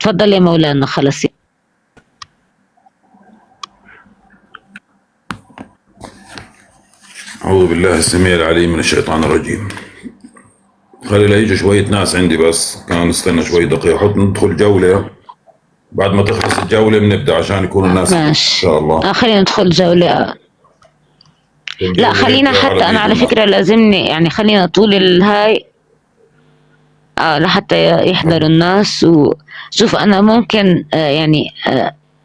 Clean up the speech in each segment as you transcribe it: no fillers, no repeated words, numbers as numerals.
تفضل يا مولانا. خلص. أعوذ بالله السميع العليم من الشيطان الرجيم. خلي لا يجوا شوية ناس عندي، بس كان نستنى شوي دقيقة. حط ندخل جولة، بعد ما تخلص الجولة بنبدأ عشان يكون الناس إن ماشي. شاء الله. خلينا ندخل جولة. لا خلينا يبدأ حتى انا على فيديو فكرة لازمني يعني خلينا طول الهاي لحتى يحضروا الناس. وشوف انا ممكن يعني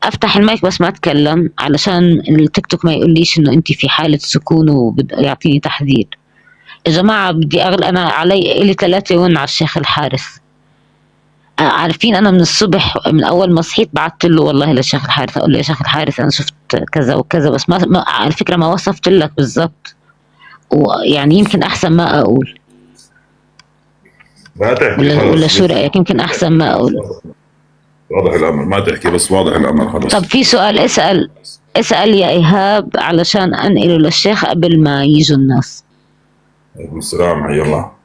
افتح المايك بس ما اتكلم علشان التيك توك ما يقوليش انه انت في حالة سكون ويعطيني تحذير. يا جماعة بدي انا علي لي 3 ون على الشيخ الحارث. عارفين انا من الصبح من اول ما صحيت بعثت له والله للشيخ الحارث اقول له يا شيخ الحارث انا شفت كذا وكذا، بس ما على فكرة ما وصفت لك بالضبط، ويعني يمكن احسن ما اقول. ما تحكي ولا خلص. شو رايك؟ يمكن احسن ما اقول. واضح الأمر، ما تحكي بس واضح الأمر خلص. طب في سؤال، اسال يا ايهاب علشان انقله للشيخ قبل ما يجوا الناس. عليكم السلام، حي الله.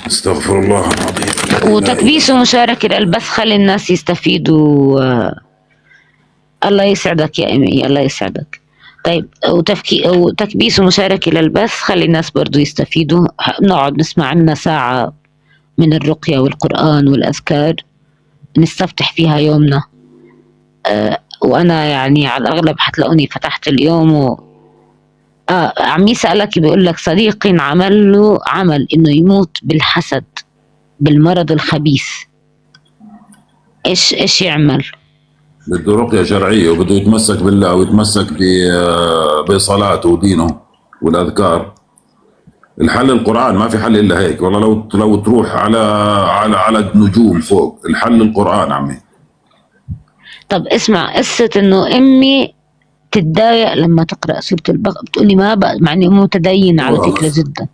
استغفر الله العظيم. وتكبيس ومشاركة للبث خلي الناس يستفيدوا. الله يسعدك يا امي، الله يسعدك. طيب وتكبيس ومشاركة للبث خلي الناس برضو يستفيدوا. نقعد نسمع لنا ساعة من الرقية والقرآن والأذكار نستفتح فيها يومنا. وأنا يعني على الأغلب حتلاقوني فتحت اليوم عم يسألك بيقول لك صديقي عمل له عمل إنه يموت بالحسد بالمرض الخبيث، إيش يعمل؟ بده رقية شرعية وبده يتمسك بالله ويتمسك بصلاته ودينه والأذكار. الحل القرآن، ما في حل إلا هيك. والله لو تروح على النجوم فوق، الحل القرآن عمي. طب اسمع قصة إنه أمي تتضايق لما تقرأ سورة البقرة، بتقولي ما بقى، مع إني متدينة على فكرة جدا،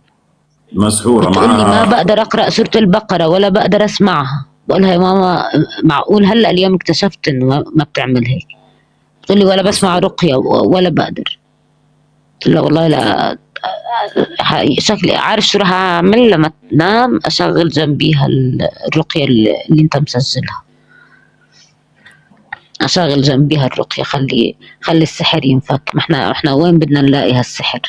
مسحورة بتقولي ما معها. بقدر أقرأ سورة البقرة ولا بقدر أسمعها. بقولها يا ماما معقول هلأ اليوم اكتشفت إنه ما بتعمل هيك؟ بتقولي ولا بسمع رقية ولا بقدر. قلت لها والله لا، شكلي عارف شو راح أعمل لما تنام؟ أشغل جنبيها الرقية اللي أنت مسجلها، أشغل جنبيها الرقية. خلي السحر ينفك. ما احنا وين بدنا نلاقي هالسحر؟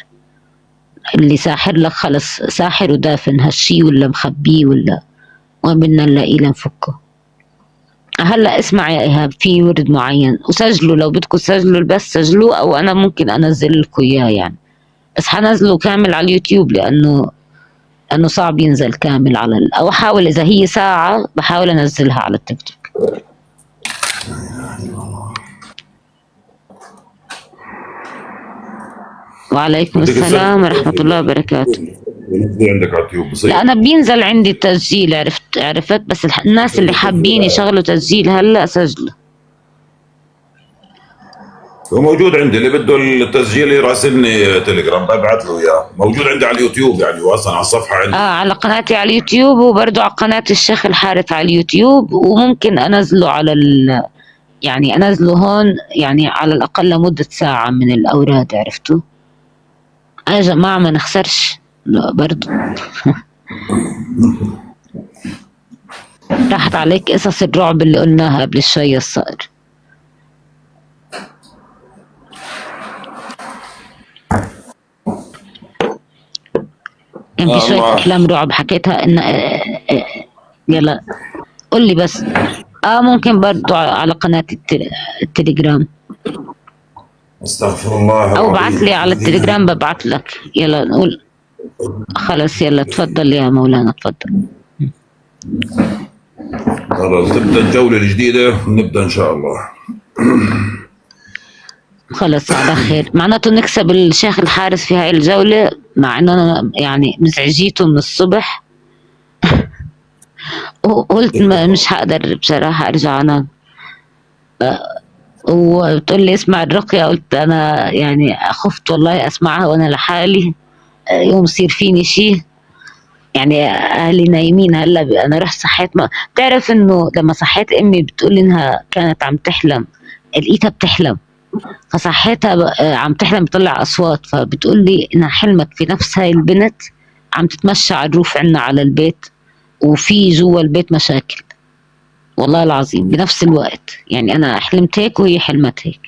اللي ساحر لك خلص ساحر ودافن هالشي ولا مخبيه، ولا وين بدنا نلاقيه لنفكه؟ هلا اسمع يا ايهاب، في ورد معين وسجلوا لو بدكم تسجلوا البث سجلوه، او انا ممكن انزل لكم اياه يعني، بس حنزله كامل على اليوتيوب لانه صعب ينزل كامل على او احاول اذا هي ساعة بحاول انزلها على التيك توك. وعليكم السلام ورحمة الله وبركاته. عندك على اليوتيوب بصير. لا أنا بينزل عندي التسجيل، عرفت بس الناس اللي حابين يشغلوا تسجيل هلا سجلوا. هو موجود عندي، اللي بده التسجيل يراسلني تليجرام ببعث له اياه. موجود عندي على اليوتيوب يعني، واصلا على الصفحه عندي. على قناتي على اليوتيوب، وبرضه على قناة الشيخ الحارث على اليوتيوب، وممكن انزله على يعني انزله هون يعني على الاقل لمدة ساعة من الاوراد. عرفتوا يا جماعة؟ ما نخسرش برضه. راحت عليك قصص الرعب اللي قلناها قبل شوية الصقر. كان في شوية أحلام رعب حكيتها إن يلا قول لي بس. ممكن برضو على قناة التليجرام. استغفر الله أو بعت لي على التليجرام ببعت لك. يلا نقول خلاص. يلا تفضل يا مولانا تفضل. خلاص تبدأ الجولة الجديدة، نبدأ إن شاء الله. خلص على خير. معناته نكسب الشيخ الحارث في هاي الجولة، مع انه انا يعني مزعجيته من الصبح. وقلت مش هقدر بصراحة ارجع انام. وبتقول لي اسمع الرقية، قلت انا يعني خفت والله اسمعها وانا لحالي، يوم يصير فيني شيء. يعني اهلي نايمين هلا، انا رحت صحيت. ما بتعرف انه لما صحيت امي بتقول انها كانت عم تحلم، لقيتها بتحلم فصحيتها عم تحلم بتطلع أصوات، فبتقول لي إنها حلمت في نفس هاي البنت عم تتمشى على الروف عنا على البيت، وفي جوا البيت مشاكل. والله العظيم بنفس الوقت، يعني أنا حلمت هيك وهي حلمت هيك.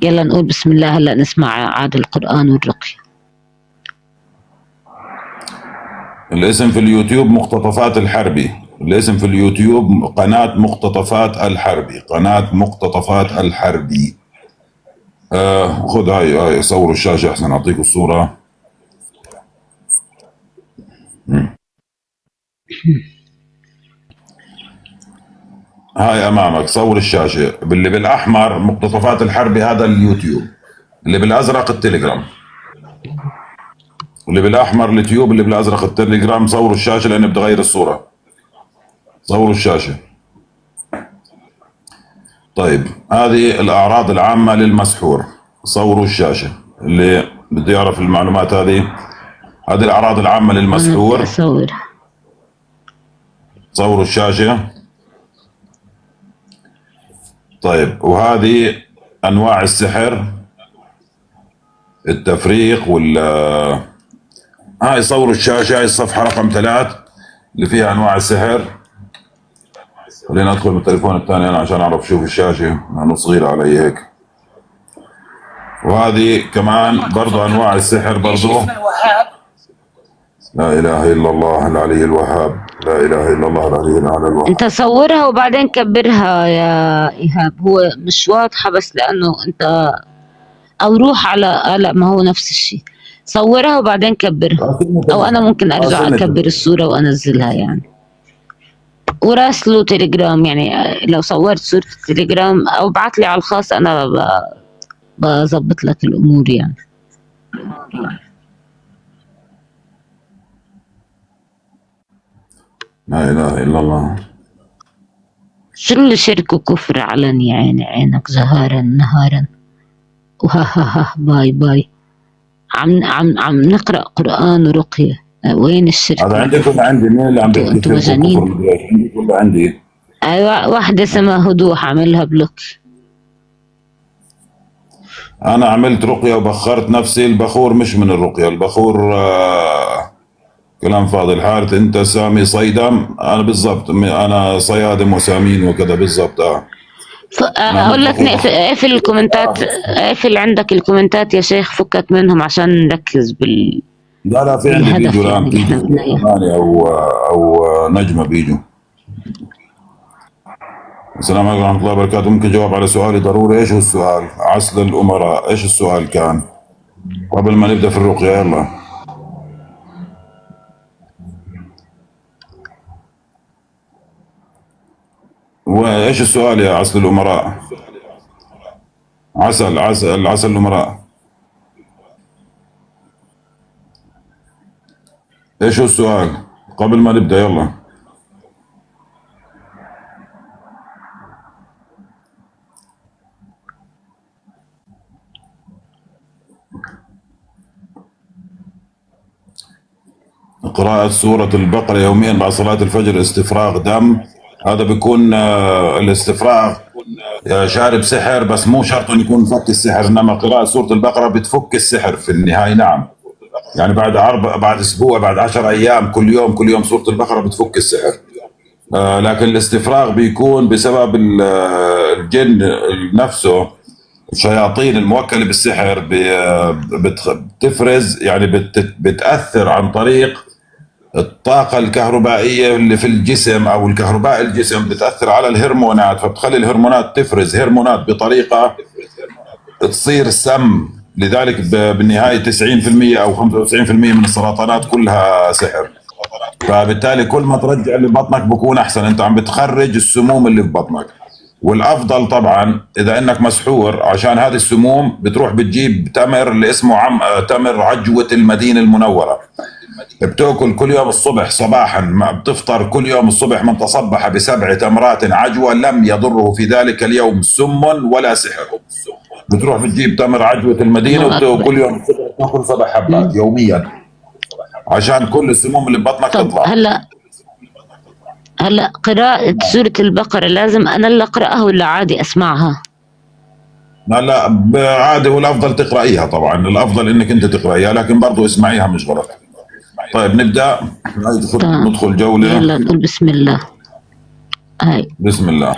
يلا نقول بسم الله، هلا نسمع عاد القرآن والرقية. الاسم في اليوتيوب مقتطفات الحربي. الاسم في اليوتيوب قناة مقتطفات الحربي، قناة مقتطفات الحربي. خذ هاي صوروا الشاشة أحسن أعطيكم الصورة. هاي أمامك صور الشاشة، باللي بالأحمر مقتطفات الحربي هذا اليوتيوب، اللي بالأزرق التليجرام. اللي بالأحمر اليوتيوب، اللي بالأزرق التليجرام. صوروا الشاشة لأن بدي أغير الصورة. صوروا الشاشة. طيب هذه الأعراض العامة للمسحور. صوروا الشاشة اللي بده يعرف المعلومات هذه. هذه الأعراض العامة أنا بدي للمسحور. أصور. صوروا الشاشة. طيب وهذه أنواع السحر، التفريق هاي صوروا الشاشة. هاي الصفحة رقم 3 اللي فيها أنواع السحر. خلينا أدخل من التليفون الثاني أنا عشان أعرف أشوف الشاشة لأنه صغيرة علي هيك. وهذه كمان برضو أنواع السحر برضو. لا إله إلا الله العلي الوهاب، لا إله إلا الله العلي الأعلى الوهاب. أنت صورها وبعدين كبرها يا إيهاب، هو مش واضحة بس لأنه أنت، أو روح على لا ما هو نفس الشيء، صورها وبعدين كبرها، أو أنا ممكن أرجع أكبر الصورة وأنزلها يعني. وراسله تليجرام، يعني لو صورت صورة التليجرام أو ابعت لي على الخاص أنا بظبط لك الأمور يعني. لا إله إلا الله. كل شرك وكفر علني، عينك زهارا نهارا، وها ها ها باي باي. عم نقرأ قرآن ورقية، وين الشرك؟ هذا عندك ولا عندي؟ مين اللي عم بيحكي انتوا شرك مجانين. وكفر مدري ايش؟ عندك ولا عندي؟ ايوه واحدة اسمها هدوح عملها بلوك. أنا عملت رقية وبخرت نفسي. البخور مش من الرقية، البخور كلام فاضي. الحارة أنت سامي صيدم، أنا بالضبط أنا صيادم وسامين وكذا بالضبط. اقول لك اقفل الكومنتات، اقفل عندك الكومنتات يا شيخ، فكك منهم عشان نركز لا في عندي بالهدف بيجوا يعني الآن، اللي احنا بدنا اياه. أو نجمة بيجوا. السلام عليكم ورحمة الله وبركاته. ممكن جواب على سؤالي ضروري؟ ايش هو السؤال؟ عسل الأمراء، ايش السؤال كان؟ قبل ما نبدأ في الرقية يلا. وايش السؤال يا عسل الأمراء؟ عسل الأمراء، ايش هو السؤال؟ قبل ما نبدأ يلا. قراءة سورة البقرة يوميا بعد صلاة الفجر استفراغ دم. هذا بيكون الاستفراغ يا شارب سحر، بس مو شرط أن يكون فك السحر، إنما قراءة سورة البقرة بتفك السحر في النهاية. نعم يعني بعد أسبوع، بعد 10 أيام، كل يوم سورة البقرة بتفك السحر. لكن الاستفراغ بيكون بسبب الجن نفسه، الشياطين الموكلة بالسحر بتفرز، يعني بتأثر عن طريق الطاقة الكهربائية اللي في الجسم، أو الكهرباء الجسم بتأثر على الهرمونات، فبتخلي الهرمونات تفرز هرمونات بطريقة تصير سم. لذلك بالنهاية 90% أو 95% من السرطانات كلها سحر. فبالتالي كل ما ترجع اللي ببطنك بكون أحسن، أنت عم بتخرج السموم اللي في بطنك. والأفضل طبعا إذا إنك مسحور، عشان هذه السموم بتروح بتجيب تمر اللي اسمه تمر عجوة المدينة المنورة. بتاكل كل يوم الصبح صباحا، ما بتفطر كل يوم الصبح من تصبح ب7 تمرات عجوة لم يضره في ذلك اليوم سم ولا سحر. بتروح بتجيب تمر عجوة المدينة وكل يوم الصبح تاكل 7 حبات يوميا عشان كل السموم اللي ببطنك طب تطلع. هلا هلا قراءة سورة البقرة لازم أنا اللي أقرأها ولا عادي أسمعها؟ لا عادي، والافضل تقرايها طبعا، الافضل انك انت تقرايها، لكن برضو اسمعيها مش غلط. طيب نبدا، ندخل جوله. يلا نقول بسم الله. هاي بسم الله.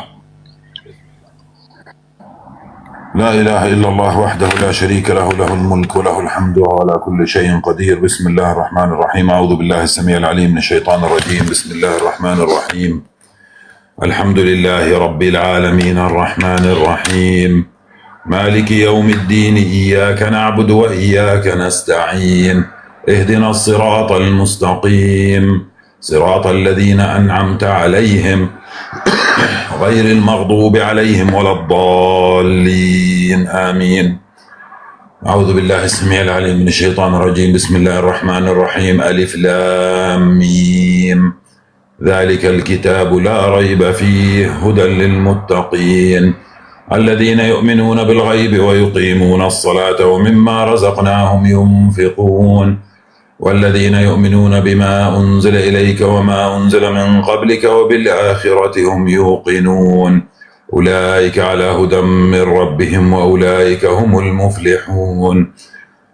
لا اله الا الله وحده لا شريك له، له الملك وله الحمد وهو على كل شيء قدير. بسم الله الرحمن الرحيم. اعوذ بالله السميع العليم من الشيطان الرجيم. بسم الله الرحمن الرحيم. الحمد لله رب العالمين الرحمن الرحيم مالك يوم الدين، إياك نعبد وإياك نستعين، اهدنا الصراط المستقيم، صراط الذين أنعمت عليهم غير المغضوب عليهم ولا الضالين، آمين. أعوذ بالله السميع العليم من الشيطان الرجيم. بسم الله الرحمن الرحيم. ألف لام ميم، ذلك الكتاب لا ريب فيه، هدى للمتقين الذين يؤمنون بالغيب ويقيمون الصلاة ومما رزقناهم ينفقون، والذين يؤمنون بما أنزل إليك وما أنزل من قبلك وبالآخرة هم يوقنون، أولئك على هدى من ربهم وأولئك هم المفلحون.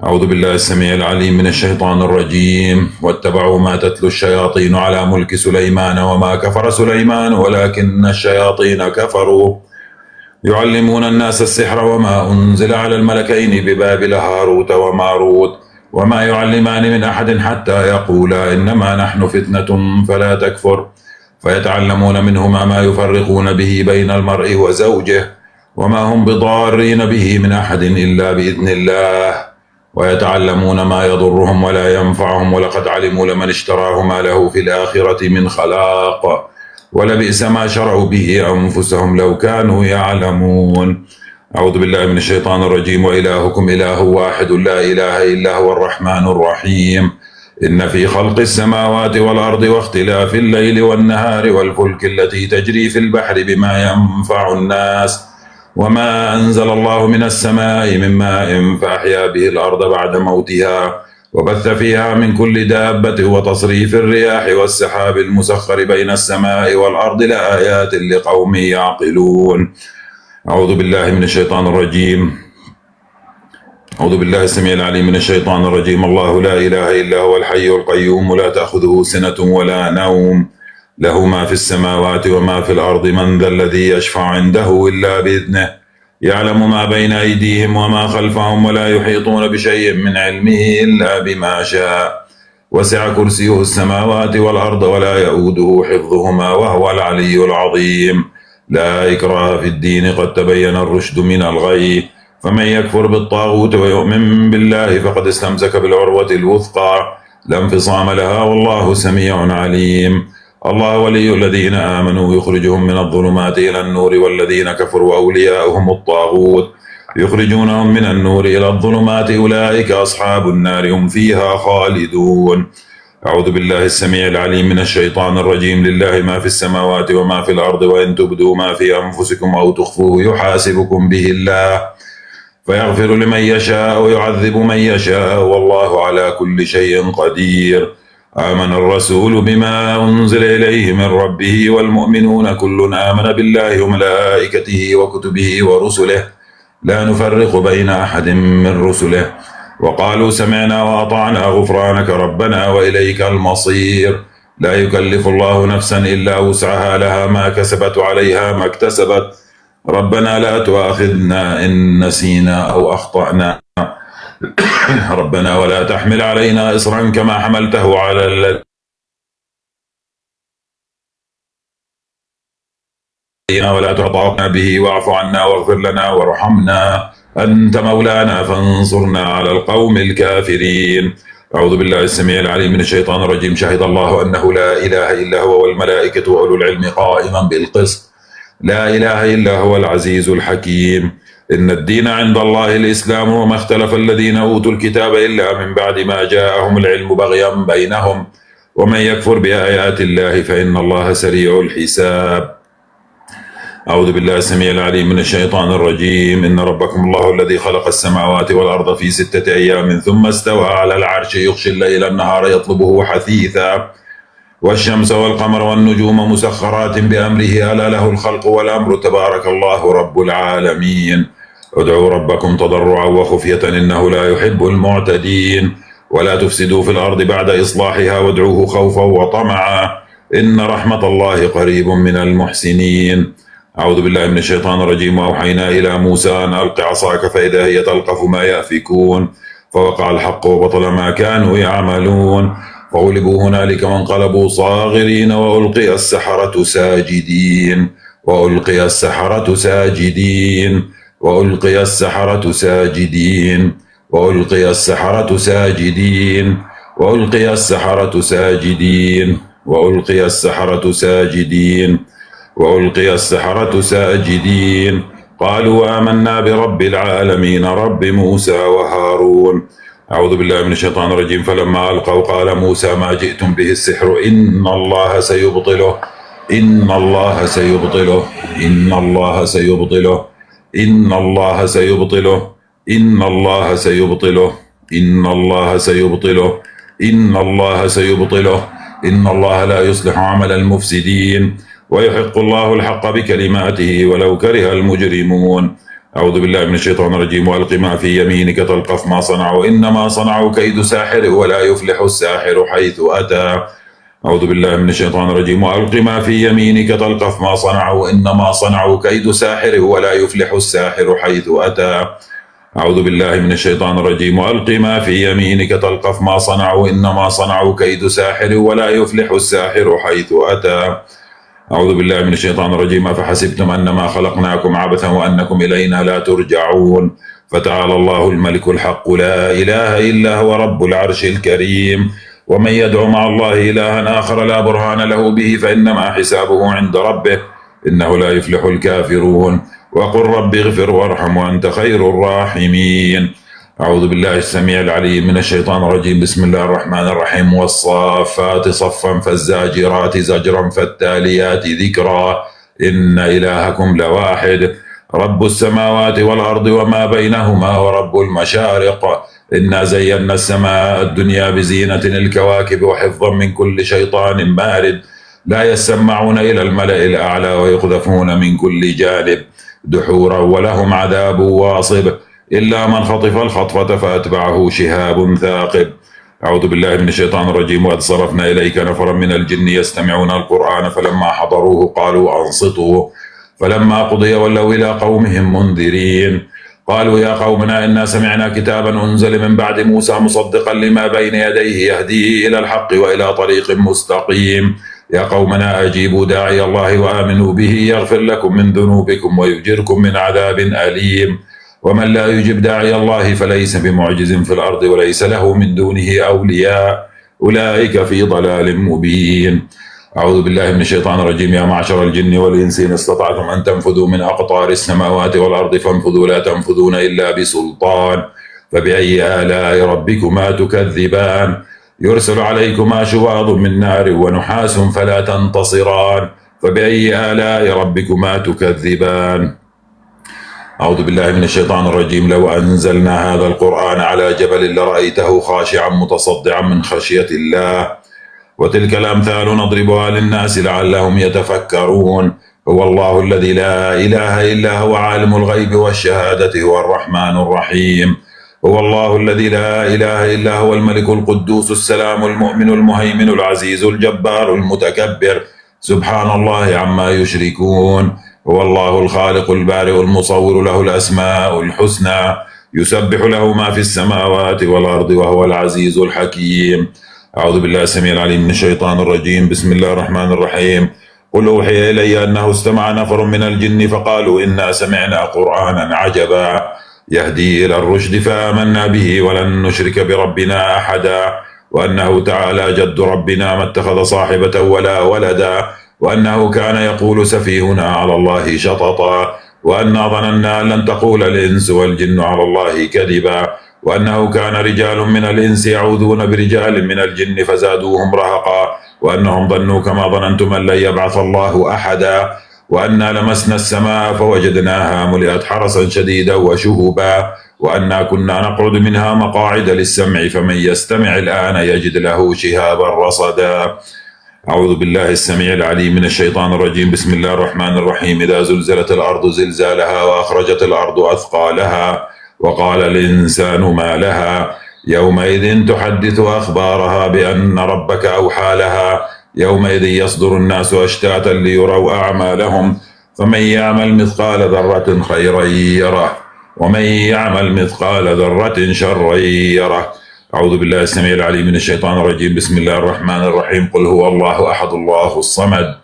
أعوذ بالله السميع العليم من الشيطان الرجيم. واتبعوا ما تتلو الشياطين على ملك سليمان وما كفر سليمان ولكن الشياطين كفروا يعلمون الناس السحر وما أنزل على الملكين ببابل هاروت وماروت وما يعلمان من أحد حتى يقولا إنما نحن فتنة فلا تكفر، فيتعلمون منهما ما يفرقون به بين المرء وزوجه وما هم بضارين به من أحد إلا بإذن الله، ويتعلمون ما يضرهم ولا ينفعهم، ولقد علموا لمن اشتراه ما له في الآخرة من خلاق، ولبئس ما شرعوا به أنفسهم لو كانوا يعلمون. أعوذ بالله من الشيطان الرجيم. وإلهكم إله واحد لا إله إلا هو الرحمن الرحيم. إن في خلق السماوات والأرض واختلاف الليل والنهار والفلك التي تجري في البحر بما ينفع الناس وما أنزل الله من السماء من ماء فأحيا به الأرض بعد موتها وبث فيها من كل دابة وتصريف الرياح والسحاب المسخر بين السماء والأرض لآيات لقوم يعقلون. أعوذ بالله من الشيطان الرجيم. أعوذ بالله السميع العليم من الشيطان الرجيم. الله لا إله إلا هو الحي القيوم لا تأخذه سنة ولا نوم، له ما في السماوات وما في الأرض، من ذا الذي يشفع عنده إلا بإذنه، يعلم ما بين أيديهم وما خلفهم ولا يحيطون بشيء من علمه إلا بما شاء، وسع كرسيه السماوات والأرض ولا يؤوده حفظهما وهو العلي العظيم. لا إكراه في الدين، قد تبين الرشد من الغي، فمن يكفر بالطاغوت ويؤمن بالله فقد استمسك بالعروة الوثقى لا انفصام لها، والله سميع عليم. الله ولي الذين آمنوا يخرجهم من الظلمات إلى النور، والذين كفروا أولياؤهم الطاغوت يخرجونهم من النور إلى الظلمات، أولئك أصحاب النار هم فيها خالدون. أعوذ بالله السميع العليم من الشيطان الرجيم. لله ما في السماوات وما في الأرض، وإن تبدوا ما في أنفسكم أو تخفوه يحاسبكم به الله فيغفر لمن يشاء ويعذب من يشاء، والله على كل شيء قدير. آمن الرسول بما أنزل إليه من ربه والمؤمنون كل آمن بالله وملائكته وكتبه ورسله لا نفرق بين أحد من رسله، وقالوا سمعنا وأطعنا غفرانك ربنا وإليك المصير. لا يكلف الله نفسا إلا وسعها، لها ما كسبت وعليها ما اكتسبت، ربنا لا تؤاخذنا إن نسينا أو أخطأنا، ربنا ولا تحمل علينا إصرا كما حملته على الذين ولا تعطانا به، واعف عنا واغفر لنا وارحمنا أنت مولانا فانصرنا على القوم الكافرين. أعوذ بالله السميع العليم من الشيطان الرجيم. شهد الله أنه لا إله إلا هو والملائكة وأولو العلم قائما بالقسط، لا إله إلا هو العزيز الحكيم. إن الدين عند الله الإسلام، وما اختلف الذين أوتوا الكتاب إلا من بعد ما جاءهم العلم بغيا بينهم، ومن يكفر بآيات الله فإن الله سريع الحساب. أعوذ بالله السميع العليم من الشيطان الرجيم. إن ربكم الله الذي خلق السماوات والأرض في 6 أيام ثم استوى على العرش، يغشي الليل النهار يطلبه حثيثا والشمس والقمر والنجوم مسخرات بأمره ألا له الخلق والأمر تبارك الله رب العالمين. ادعوا ربكم تضرعا وخفية إنه لا يحب المعتدين. ولا تفسدوا في الأرض بعد إصلاحها وادعوه خوفا وطمعا إن رحمة الله قريب من المحسنين. أعوذ بالله من الشيطان الرجيم. وأوحينا إلى موسى أن ألق عصاك فإذا هي تلقف ما يأفكون فوقع الحق وبطل ما كانوا يعملون فغلبوا هنالك وانقلبوا صاغرين وألقي السحرة ساجدين وألقي السحرة ساجدين وألقي السحرة ساجدين وألقي السحرة ساجدين وألقي السحرة ساجدين وألقي السحرة ساجدين وألقي السحرة ساجدين قالوا آمنا برب العالمين رب موسى وهارون. أعوذ بالله من الشيطان الرجيم. فلما ألقوا قال موسى ما جئتم به السحر إن الله سيبطله إن الله سيبطله إن الله سيبطله إن الله سيبطله إن الله سيبطله إن الله سيبطله إن الله سيبطله إن الله لا يصلح عمل المفسدين ويحق الله الحق بكلماته ولو كره المجرمون. أعوذ بالله من الشيطان الرجيم. وألق ما في يمينك تلقف ما صنعوا إنما صنعوا كيد ساحر ولا يفلح الساحر حيث أتى. أعوذ بالله من الشيطان الرجيم. وألق ما في يمينك تلقف ما صنعوا إنما صنعوا كيد ساحر ولا يفلح الساحر حيث أتى. أعوذ بالله من الشيطان الرجيم. وألق ما في يمينك تلقف ما صنعوا إنما صنعوا كيد ساحر ولا يفلح الساحر حيث أتى. أعوذ بالله من الشيطان الرجيم. أفحسبتم أنما خلقناكم عبثا وأنكم إلينا لا ترجعون فتعالى الله الملك الحق لا إله إلا هو رب العرش الكريم. ومن يدعو مع الله إلها آخر لا برهان له به فإنما حسابه عند ربه إنه لا يفلح الكافرون. وقل رب اغفر وارحم وأنت خير الراحمين. أعوذ بالله السميع العليم من الشيطان الرجيم. بسم الله الرحمن الرحيم. والصافات صفا فالزاجرات زجرا فالتاليات ذكرا إن إلهكم لواحد رب السماوات والأرض وما بينهما ورب المشارق إنا زينا السماء الدنيا بزينة الكواكب وحفظا من كل شيطان مارد لا يسمعون إلى الملأ الأعلى ويقذفون من كل جانب دحورا ولهم عذاب واصب إلا من خطف الخطفة فأتبعه شهاب ثاقب. أعوذ بالله من الشيطان الرجيم. وإذ صرفنا إليك نفرا من الجن يستمعون القرآن فلما حضروه قالوا أنصتوا فلما قضي ولوا إلى قومهم منذرين قالوا يا قومنا إنا سمعنا كتابا أنزل من بعد موسى مصدقا لما بين يديه يهدي إلى الحق وإلى طريق مستقيم يا قومنا أجيبوا داعي الله وآمنوا به يغفر لكم من ذنوبكم ويجركم من عذاب أليم ومن لا يجب داعي الله فليس بمعجز في الأرض وليس له من دونه أولياء أولئك في ضلال مبين. أعوذ بالله من الشيطان الرجيم. يا معشر الجن والإنس إن استطعتم أن تنفذوا من أقطار السماوات والأرض فانفذوا لا تنفذون إلا بسلطان فبأي آلاء ربكما تكذبان يرسل عليكما شواظ من نار ونحاس فلا تنتصران فبأي آلاء ربكما تكذبان. أعوذ بالله من الشيطان الرجيم. لو أنزلنا هذا القرآن على جبل لرأيته خاشعا متصدعا من خشية الله وتلك الأمثال نضربها للناس لعلهم يتفكرون هو الله الذي لا إله إلا هو عالم الغيب والشهادة هو الرحمن الرحيم هو الله الذي لا إله إلا هو الملك القدوس السلام المؤمن المهيمن العزيز الجبار المتكبر سبحان الله عما يشركون هو الله الخالق البارئ المصور له الأسماء الحسنى يسبح له ما في السماوات والأرض وهو العزيز الحكيم. أعوذ بالله السميع العليم من الشيطان الرجيم. بسم الله الرحمن الرحيم. قل أوحي إلي أنه استمع نفر من الجن فقالوا إنا سمعنا قرآنا عجبا يهدي إلى الرشد فآمنا به ولن نشرك بربنا أحدا وأنه تعالى جد ربنا ما اتخذ صاحبة ولا ولدا وأنه كان يقول سفيهنا على الله شططا وأنا ظننا أن لن تقول الإنس والجن على الله كذبا وأنه كان رجال من الإنس يعوذون برجال من الجن فزادوهم رهقا وأنهم ظنوا كما ظننتم أن لن يبعث الله أحدا وأنا لمسنا السماء فوجدناها ملئت حرسا شديدا وشهبا وأنا كنا نقعد منها مقاعد للسمع فمن يستمع الآن يجد له شهابا رصدا. أعوذ بالله السميع العليم من الشيطان الرجيم. بسم الله الرحمن الرحيم. إذا زلزلت الأرض زلزالها وأخرجت الأرض أثقالها وقال الإنسان ما لها يومئذ تحدث أخبارها بأن ربك أوحى لها يومئذ يصدر الناس أشتاتا ليروا أعمالهم فمن يعمل مثقال ذرة خيرا يره ومن يعمل مثقال ذرة شرا يره. أعوذ بالله السميع العليم من الشيطان الرجيم. بسم الله الرحمن الرحيم. قل هو الله أحد الله الصمد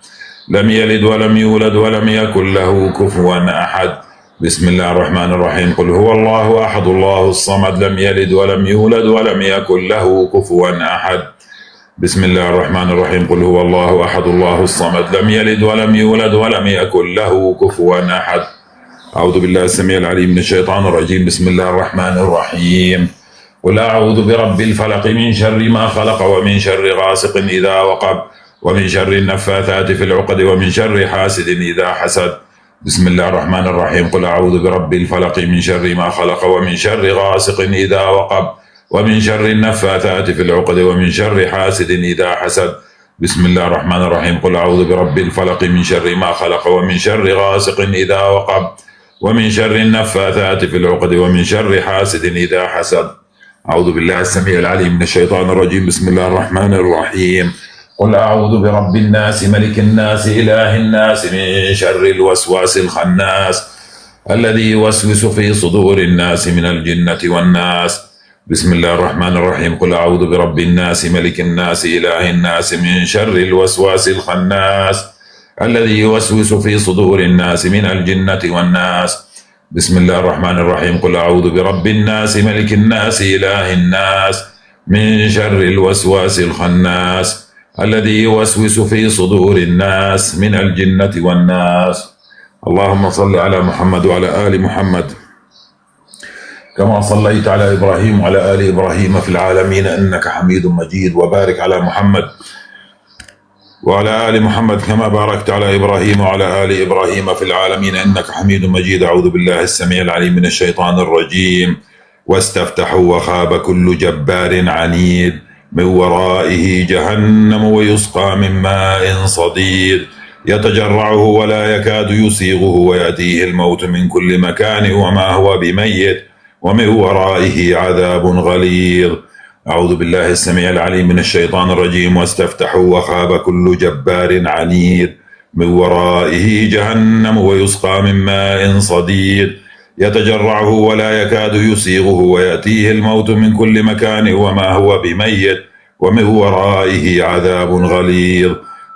لم يلد ولم يولد ولم يكن له كفوا أحد. بسم الله الرحمن الرحيم. قل هو الله أحد الله الصمد لم يلد ولم يولد ولم يكن له كفوا أحد. بسم الله الرحمن الرحيم. قل هو الله أحد الله الصمد لم يلد ولم يولد ولم يكن له كفوا أحد. أعوذ بالله السميع العليم من الشيطان الرجيم. بسم الله الرحمن الرحيم. قل أعوذ برب الفلق من شر ما خلق ومن شر غاسق إذا وقب ومن شر النفاثات في العقد ومن شر حاسد إذا حسد. بسم الله الرحمن الرحيم. قل أعوذ برب الفلق من شر ما خلق ومن شر غاسق إذا وقب ومن شر النفاثات في العقد ومن شر حاسد إذا حسد. بسم الله الرحمن الرحيم. قل أعوذ برب الفلق من شر ما خلق ومن شر غاسق إذا وقب ومن شر النفاثات في العقد ومن شر حاسد إذا حسد. أعوذ بالله السميع العليم من الشيطان الرجيم. بسم الله الرحمن الرحيم. قل أعوذ برب الناس ملك الناس إله الناس من شر الوسواس الخناس الذي يوسوس في صدور الناس من الجنة والناس. بسم الله الرحمن الرحيم. قل أعوذ برب الناس ملك الناس إله الناس من شر الوسواس الخناس الذي يوسوس في صدور الناس من الجنة والناس. بسم الله الرحمن الرحيم. قل أعوذ برب الناس ملك الناس إله الناس من شر الوسواس الخناس الذي يوسوس في صدور الناس من الجنة والناس. اللهم صل على محمد وعلى آل محمد كما صليت على إبراهيم وعلى آل إبراهيم في العالمين إنك حميد مجيد، وبارك على محمد وعلى آل محمد كما باركت على إبراهيم وعلى آل إبراهيم في العالمين إنك حميد مجيد. أعوذ بالله السميع العليم من الشيطان الرجيم. واستفتحوا وخاب كل جبار عنيد من ورائه جهنم ويسقى من ماء صديد يتجرعه ولا يكاد يسيغه ويأتيه الموت من كل مكان وما هو بميت ومن ورائه عذاب غليظ. أعوذ بالله السميع العليم من الشيطان الرجيم. واستفتحوا وخاب كل جبار عنيد من ورائه جهنم ويسقى من ماء صديد يتجرعه ولا يكاد يسيغه ويأتيه الموت من كل مكان وما هو بميت ومن ورائه عذاب غليظ.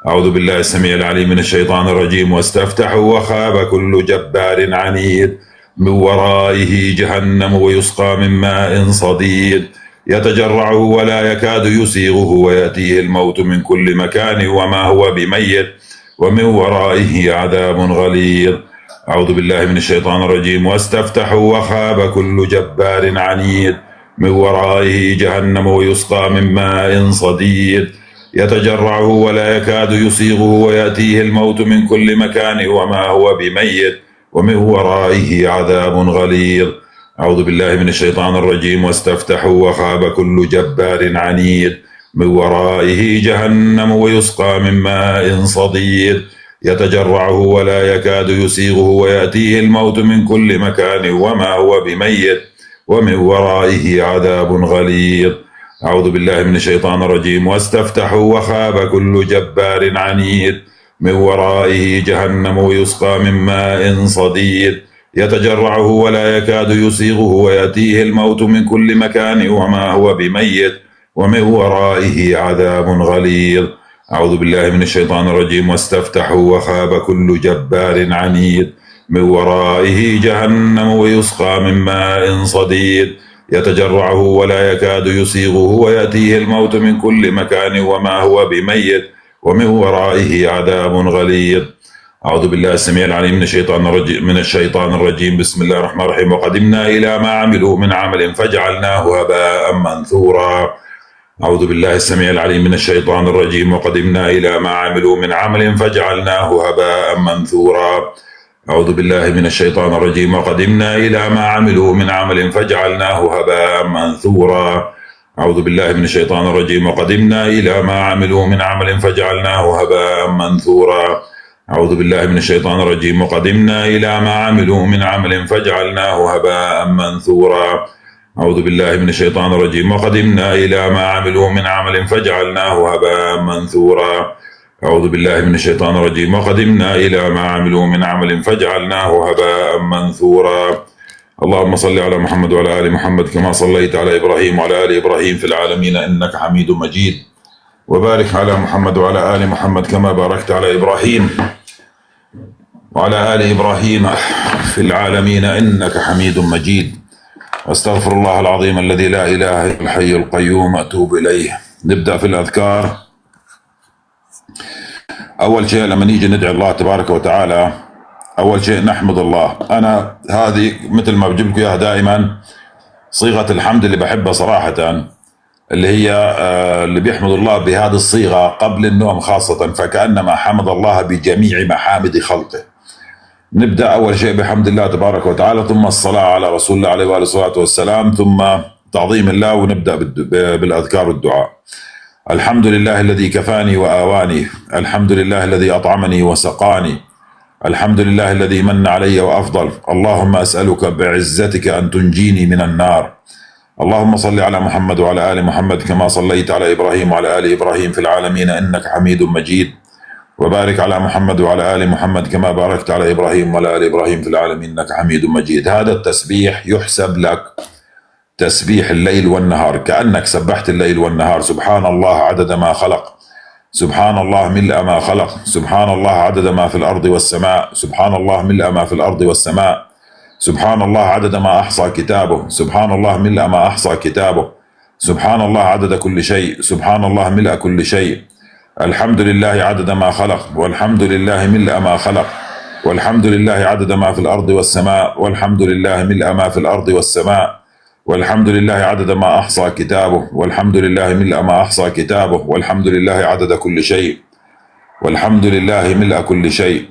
أعوذ بالله السميع العليم من الشيطان الرجيم. واستفتحوا وخاب كل جبار عنيد من ورائه جهنم ويسقى من ماء صديد يتجرعه ولا يكاد يسيغه ويأتيه الموت من كل مكان وما هو بميت ومن ورائه عذاب غليظ. أعوذ بالله من الشيطان الرجيم. واستفتحوا وخاب كل جبار عنيد من ورائه جهنم ويسقى من ماء صديد يتجرعه ولا يكاد يسيغه ويأتيه الموت من كل مكان وما هو بميت ومن ورائه عذاب غليظ. أعوذ بالله من الشيطان الرجيم. واستفتحوا وخاب كل جبار عنيد من ورائه جهنم ويسقى من ماء صديد يتجرعه ولا يكاد يسيغه ويأتيه الموت من كل مكان وما هو بميت ومن ورائه عذاب غليظ. أعوذ بالله من الشيطان الرجيم. واستفتحوا وخاب كل جبار عنيد من ورائه جهنم ويسقى من ماء صديد يتجرعه ولا يكاد يسيغه ويأتيه الموت من كل مكان وما هو بميت ومن ورائه عذاب غليظ. أعوذ بالله من الشيطان الرجيم. واستفتحوا وخاب كل جبار عنيد من ورائه جهنم ويسقى من ماء صديد يتجرعه ولا يكاد يسيغه ويأتيه الموت من كل مكان وما هو بميت ومن ورائه عذاب غليظ. أعوذ بالله السميع العليم من الشيطان الرجيم. بسم الله الرحمن الرحيم. وقدمنا إلى ما عملوا من عمل فجعلناه هباء منثورا. أعوذ بالله السميع العليم من الشيطان الرجيم. وقدمنا إلى ما عملوا من عمل فجعلناه هباء منثورا. أعوذ بالله من الشيطان الرجيم. وقدمنا إلى ما عملوا من عمل فجعلناه هباء منثورا. أعوذ بالله من الشيطان الرجيم. وقدمنا إلى ما عملوا من عمل فجعلناه هباء منثورا. أعوذ بالله من الشيطان الرجيم. وقدمنا إلى ما عملوا من عمل فجعلناه هباء منثورا. أعوذ بالله من الشيطان الرجيم. وقدمنا إلى ما عملوا من عمل فجعلناه هباء منثورا. أعوذ بالله من الشيطان الرجيم. وقدمنا إلى ما عملوا من عمل فجعلناه هباء منثورا. اللهم صل على محمد وعلى آل محمد كما صليت على إبراهيم وعلى آل إبراهيم في العالمين إنك حميد مجيد. وبارك على محمد وعلى آل محمد كما باركت على إبراهيم وعلى آل إبراهيم في العالمين إنك حميد مجيد. أستغفر الله العظيم الذي لا إله إلا الحي القيوم أتوب إليه. نبدأ في الأذكار. أول شيء لما نيجي ندعي الله تبارك وتعالى، أول شيء نحمد الله. أنا هذه مثل ما بجيب لكم إياها دائما صيغة الحمد اللي بحبها صراحة، اللي هي اللي بيحمد الله بهذه الصيغة قبل النوم خاصة، فكأنما حمد الله بجميع محامد خلقه. نبدأ أول شيء بحمد الله تبارك وتعالى، ثم الصلاة على رسول الله عليه وآله الصلاة والسلام، ثم تعظيم الله، ونبدأ بالأذكار والدعاء. الحمد لله الذي كفاني وآواني، الحمد لله الذي أطعمني وسقاني، الحمد لله الذي من علي وأفضل. اللهم أسألك بعزتك أن تنجيني من النار. اللهم صل على محمد وعلى آل محمد كما صليت على إبراهيم وعلى آل إبراهيم في العالمين إنك حميد مجيد. وبارك على محمد وعلى آل محمد كما باركت على إبراهيم وعلى آل إبراهيم في العالمين إنك حميد مجيد. هذا التسبيح يحسب لك تسبيح الليل والنهار، كأنك سبحت الليل والنهار. سبحان الله عدد ما خلق، سبحان الله ملء ما خلق، سبحان الله عدد ما في الأرض والسماء، سبحان الله ملء ما في الأرض والسماء، سبحان الله عدد ما أحصى كتابه، سبحان الله ملء ما أحصى كتابه، سبحان الله عدد كل شيء، سبحان الله ملء كل شيء. الحمد لله عدد ما خلق، والحمد لله ملء ما خلق، والحمد لله عدد ما في الأرض والسماء، والحمد لله ملء ما في الأرض والسماء، والحمد لله عدد ما أحصى كتابه، والحمد لله ملء ما أحصى كتابه، والحمد لله عدد كل شيء، والحمد لله ملء كل شيء.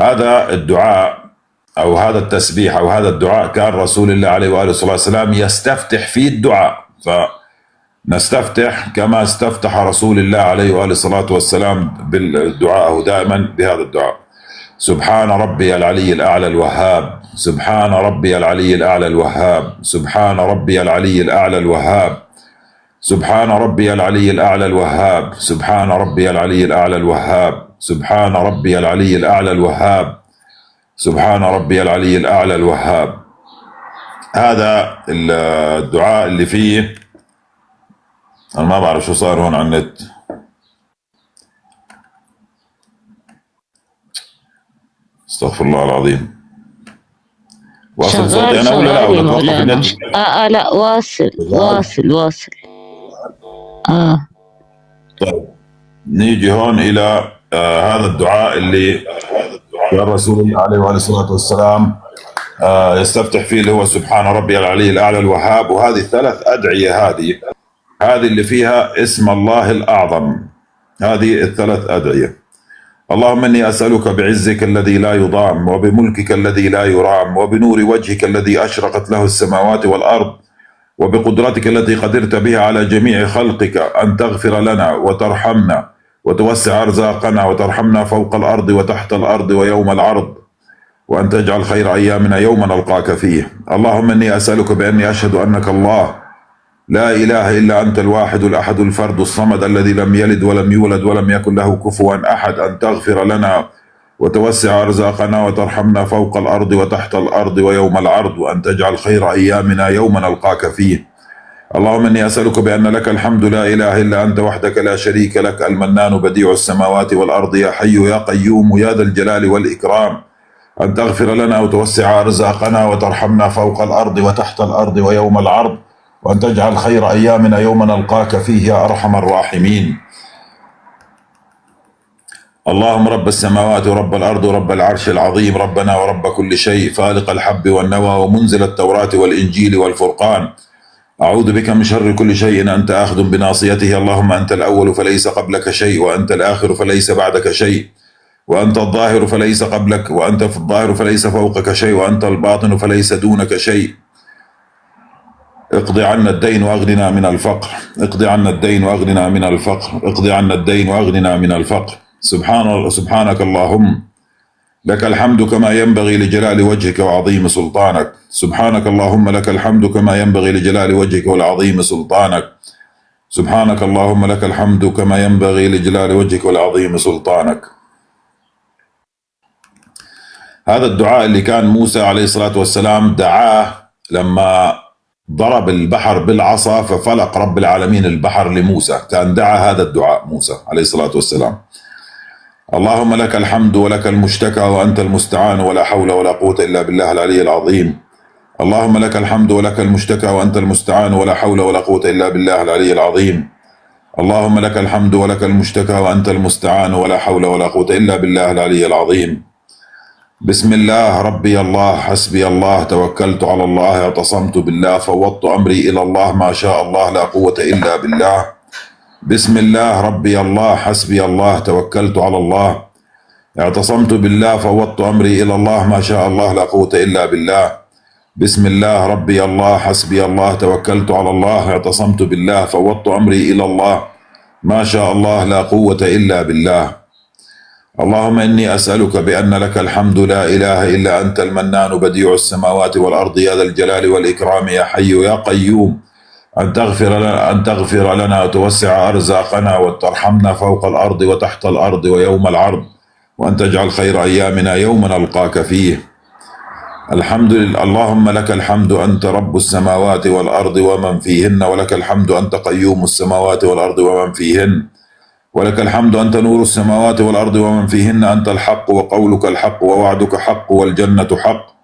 هذا الدعاء أو هذا التسبيح أو هذا الدعاء كان رسول الله عليه وآله الصلاة والسلام يستفتح فيه الدعاء، فنستفتح كما استفتح رسول الله عليه وآله الصلاة والسلام بالدعاء دائما بهذا الدعاء. سبحان ربي العلي الأعلى الوهاب، سبحان ربي العلي الأعلى الوهاب، سبحان ربي العلي الأعلى الوهاب، سبحان ربي العلي الأعلى الوهاب، سبحان ربي العلي الأعلى الوهاب، سبحان ربي العلي الأعلى الوهاب، سبحان ربي العلي الأعلى الوهاب. هذا الدعاء اللي فيه، أنا ما بعرف شو صار هون على النت. استغفر الله العظيم. واصل صوتي أنا ولا لا؟ ولا توقف النت؟ لا واصل واصل. طيب نيجي هون إلى هذا الدعاء اللي كان رسول الله عليه وآله الصلاة والسلام يستفتح فيه، اللي هو سبحان ربي العلي الأعلى الوهاب. وهذه الثلاث أدعية، هذه اللي فيها اسم الله الأعظم، هذه الثلاث أدعية. اللهم إني أسألك بعزك الذي لا يضام، وبملكك الذي لا يرام، وبنور وجهك الذي أشرقت له السماوات والأرض، وبقدرتك التي قدرت بها على جميع خلقك، أن تغفر لنا وترحمنا وتوسع أرزاقنا وترحمنا فوق الأرض وتحت الأرض ويوم العرض، وأن تجعل خير أيامنا يوم نلقاك فيه. اللهم إني أسألك بأني أشهد أنك الله لا إله إلا أنت الواحد الأحد الفرد الصمد الذي لم يلد ولم يولد ولم يكن له كفوا أحد، أن تغفر لنا وتوسع أرزاقنا وترحمنا فوق الأرض وتحت الأرض ويوم العرض، وأن تجعل خير أيامنا يوم نلقاك فيه. اللهم إني أسألك بأن لك الحمد لا إله إلا أنت وحدك لا شريك لك، المنان بديع السماوات والأرض، يا حي يا قيوم يا ذا الجلال والإكرام، أن تغفر لنا وتوسع أرزاقنا وترحمنا فوق الأرض وتحت الأرض ويوم العرض، وأن تجعل خير أيامنا يوم نلقاك فيه يا أرحم الراحمين. اللهم رب السماوات ورب الأرض ورب العرش العظيم، ربنا ورب كل شيء، فالق الحب والنوى ومنزل التوراة والإنجيل والفرقان، أعوذ بك من شر كل شيء أنت آخذ بناصيته. اللهم أنت الأول فليس قبلك شيء، وأنت الآخر فليس بعدك شيء، وأنت الظاهر فليس قبلك، وأنت في الظاهر فليس فوقك شيء، وأنت الباطن فليس دونك شيء. اقض عنا الدين واغننا من الفقر، اقض عنا الدين واغننا من الفقر، اقض عنا الدين واغننا من الفقر. سبحانك اللهم لك الحمد كما ينبغي لجلال وجهك وعظيم سلطانك. سبحانك اللهم لك الحمد كما ينبغي لجلال وجهك والعظيم سلطانك. سبحانك اللهم لك الحمد كما ينبغي لجلال وجهك والعظيم سلطانك. هذا الدعاء اللي كان موسى عليه الصلاة والسلام دعاه لما ضرب البحر بالعصا ففلق رب العالمين البحر لموسى، كان دعا هذا الدعاء موسى عليه الصلاة والسلام. اللهم لك الحمد ولك المشتكى وأنت المستعان ولا حول ولا قوة إلا بالله العلي العظيم. اللهم لك الحمد ولك المشتكى وأنت المستعان ولا حول ولا قوة إلا بالله العلي العظيم. اللهم لك الحمد ولك المشتكى وأنت المستعان ولا حول ولا قوة إلا بالله العلي العظيم. بسم الله ربي الله حسبي الله توكلت على الله اعتصمت بالله فوضت أمري إلى الله ما شاء الله لا قوة إلا بالله. بسم الله ربي الله حسبي الله توكلت على الله اعتصمت بالله فوضت أمري إلى الله ما شاء الله لا قوة إلا بالله. بسم الله ربي الله حسبي الله توكلت على الله اعتصمت بالله فوضت أمري إلى الله ما شاء الله لا قوة إلا بالله. اللهم إني أسألك بأن لك الحمد لا إله إلا أنت المنان بديع السماوات والأرض يا ذا الجلال والإكرام يا حي يا قيوم أن تغفر لنا وتوسع أرزاقنا وترحمنا فوق الأرض وتحت الأرض ويوم العرض، وأن تجعل خير أيامنا يوم نلقاك فيه. الحمد لله. اللهم لك الحمد أنت رب السماوات والأرض ومن فيهن، ولك الحمد أنت قيوم السماوات والأرض ومن فيهن، ولك الحمد أنت نور السماوات والأرض ومن فيهن، أنت الحق وقولك الحق ووعدك حق والجنة حق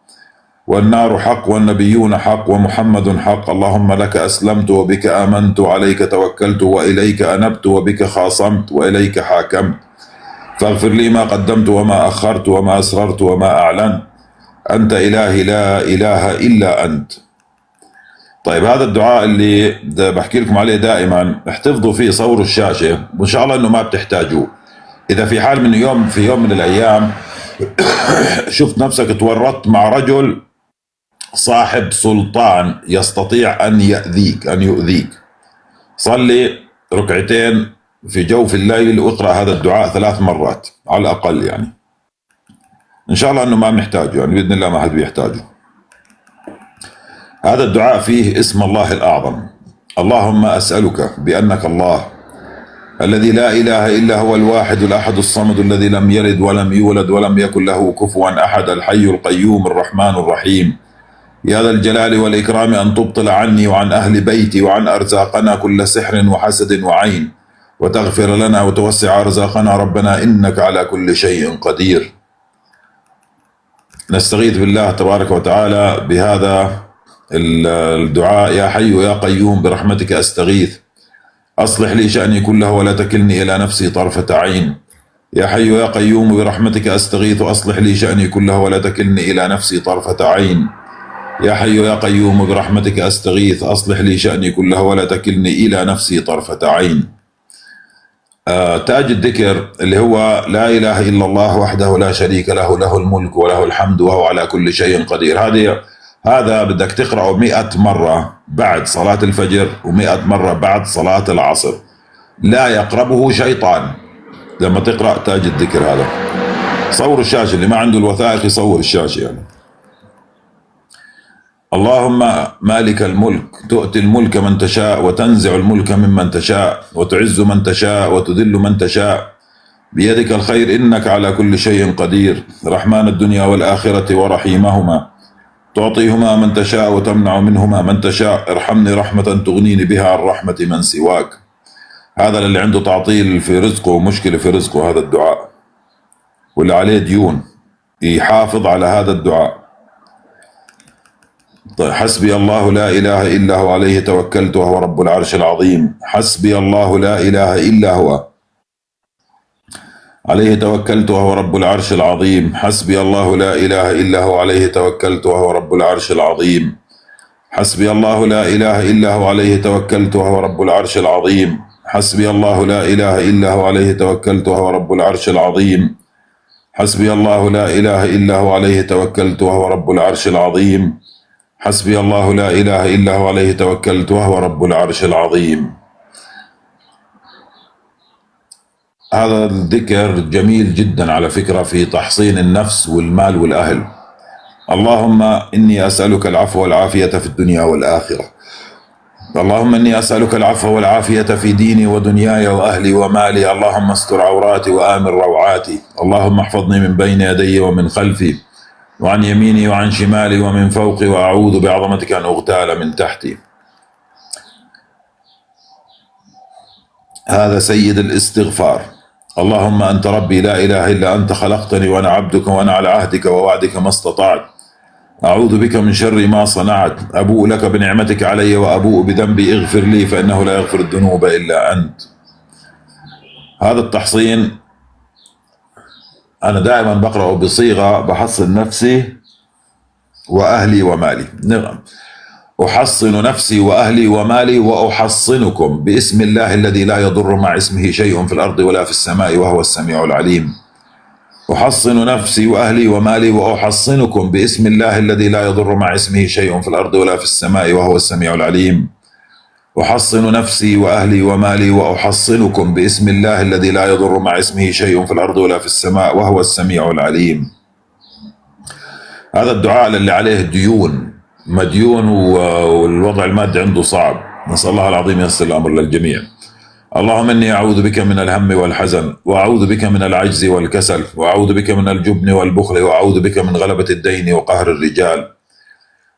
والنار حق والنبيون حق ومحمد حق. اللهم لك أسلمت وبك آمنت وعليك توكلت وإليك أنبت وبك خاصمت وإليك حاكمت، فاغفر لي ما قدمت وما أخرت وما أسررت وما أعلنت، أنت إلهي لا إله إلا أنت. طيب هذا الدعاء اللي بحكي لكم عليه دائما احتفظوا فيه، صوروا الشاشة وإن شاء الله إنه ما بتحتاجوه. إذا في حال من يوم من الأيام شفت نفسك تورطت مع رجل صاحب سلطان يستطيع أن يؤذيك، صلي ركعتين في جوف الليل واقرأ هذا الدعاء 3 مرات على الأقل، يعني إن شاء الله أنه ما محتاجه، يعني بإذن الله ما حد بيحتاجه. هذا الدعاء فيه اسم الله الأعظم. اللهم أسألك بأنك الله الذي لا إله إلا هو الواحد الأحد الصمد الذي لم يلد ولم يولد ولم يكن له كفوا أحد، الحي القيوم الرحمن الرحيم، يا ذا الجلال والإكرام أن تبطل عني وعن أهل بيتي وعن أرزاقنا كل سحر وحسد وعين، وتغفر لنا وتوسع أرزاقنا ربنا إنك على كل شيء قدير. نستغيث بالله تبارك وتعالى بهذا الدعاء. يا حي يا قيوم برحمتك أستغيث، أصلح لي شأني كله ولا تكلني إلى نفسي طرفة عين. يا حي يا قيوم برحمتك أستغيث، أصلح لي شأني كله ولا تكلني إلى نفسي طرفة عين. يا حي يا قيوم برحمتك أستغيث، أصلح لي شأني كله ولا تكلني إلى نفسي طرفة عين. تاج الذكر اللي هو لا إله إلا الله وحده لا شريك له، له الملك وله الحمد وهو على كل شيء قدير. هذا بدك تقرأه 100 مرة بعد صلاة الفجر و100 مرة بعد صلاة العصر، لا يقربه شيطان لما تقرأ تاج الذكر هذا. صور الشاشة، اللي ما عنده الوثائق يصور الشاشة يعني. اللهم مالك الملك تؤتي الملك من تشاء وتنزع الملك ممن تشاء وتعز من تشاء وتذل من تشاء، بيدك الخير إنك على كل شيء قدير. رحمن الدنيا والآخرة ورحيمهما، تعطيهما من تشاء وتمنع منهما من تشاء، ارحمني رحمة تغنيني بها عن رحمة من سواك. هذا اللي عنده تعطيل في رزقه ومشكلة في رزقه هذا الدعاء، واللي عليه ديون يحافظ على هذا الدعاء. طيب حسبي الله لا إله إلا هو عليه توكلت وهو رب العرش العظيم. حسبي الله لا إله إلا هو عليه توكلت وهو رب العرش العظيم. حسبي الله لا إله إلا هو عليه توكلت وهو رب العرش العظيم. حسبي الله لا إله إلا هو عليه توكلت وهو رب العرش العظيم. حسبي الله لا إله إلا هو عليه توكلت وهو رب العرش العظيم. حسبي الله لا إله إلا هو عليه توكلت وهو رب العرش العظيم. حسبي الله لا إله إلا هو عليه توكلت وهو رب العرش العظيم. هذا الذكر جميل جدا على فكرة في تحصين النفس والمال والأهل. اللهم إني أسألك العفو والعافية في الدنيا والآخرة. اللهم إني أسألك العفو والعافية في ديني ودنياي وأهلي ومالي. اللهم استر عوراتي وآمن روعاتي. اللهم احفظني من بين يدي ومن خلفي وعن يميني وعن شمالي ومن فوقي، وأعوذ بعظمتك أن أغتال من تحتي. هذا سيد الاستغفار. اللهم أنت ربي لا إله إلا أنت، خلقتني وأنا عبدك وأنا على عهدك ووعدك ما استطعت. أعوذ بك من شر ما صنعت. أبوء لك بنعمتك علي وأبوء بذنبي، اغفر لي فإنه لا يغفر الذنوب إلا أنت. هذا التحصين أنا دائما بقرأه بصيغة بحصن نفسي وأهلي ومالي. نعم، أحصن نفسي وأهلي ومالي وأحصنكم باسم الله الذي لا يضر مع اسمه شيء في الأرض ولا في السماء وهو السميع العليم. أحصن نفسي وأهلي ومالي وأحصنكم باسم الله الذي لا يضر مع اسمه شيء في الأرض ولا في السماء وهو السميع العليم. أحصن نفسي وأهلي ومالي وأحصنكم باسم الله الذي لا يضر مع اسمه شيء في الأرض ولا في السماء وهو السميع العليم. هذا الدعاء للي عليه ديون، مديون والوضع المادي عنده صعب. نسأل الله العظيم ييسر الأمر للجميع. اللهم إني أعوذ بك من الهم والحزن، وأعوذ بك من العجز والكسل، وأعوذ بك من الجبن والبخل، وأعوذ بك من غلبة الدين وقهر الرجال.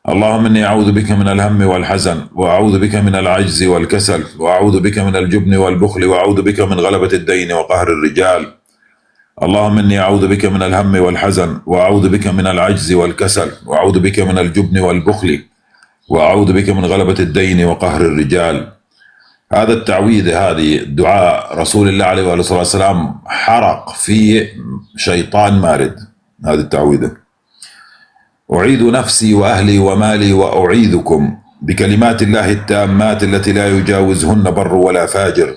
اللهم إني أعوذ بك من الهم والحزن، وأعوذ بك من العجز والكسل، وأعوذ بك من الجبن والبخل، وأعوذ بك من غلبة الدين وقهر الرجال. اللهم إني أعوذ بك من الهم والحزن، وأعوذ بك من العجز والكسل، وأعوذ بك من الجبن والبخل، وأعوذ بك من غلبة الدين وقهر الرجال. هذا التعويذ، هذه دعاء رسول الله عليه الصلاة والسلام حرق فيه شيطان مارد. هذه التعويذة: أعيذ نفسي وأهلي ومالي وأعيذكم بكلمات الله التامات التي لا يجاوزهن بر ولا فاجر،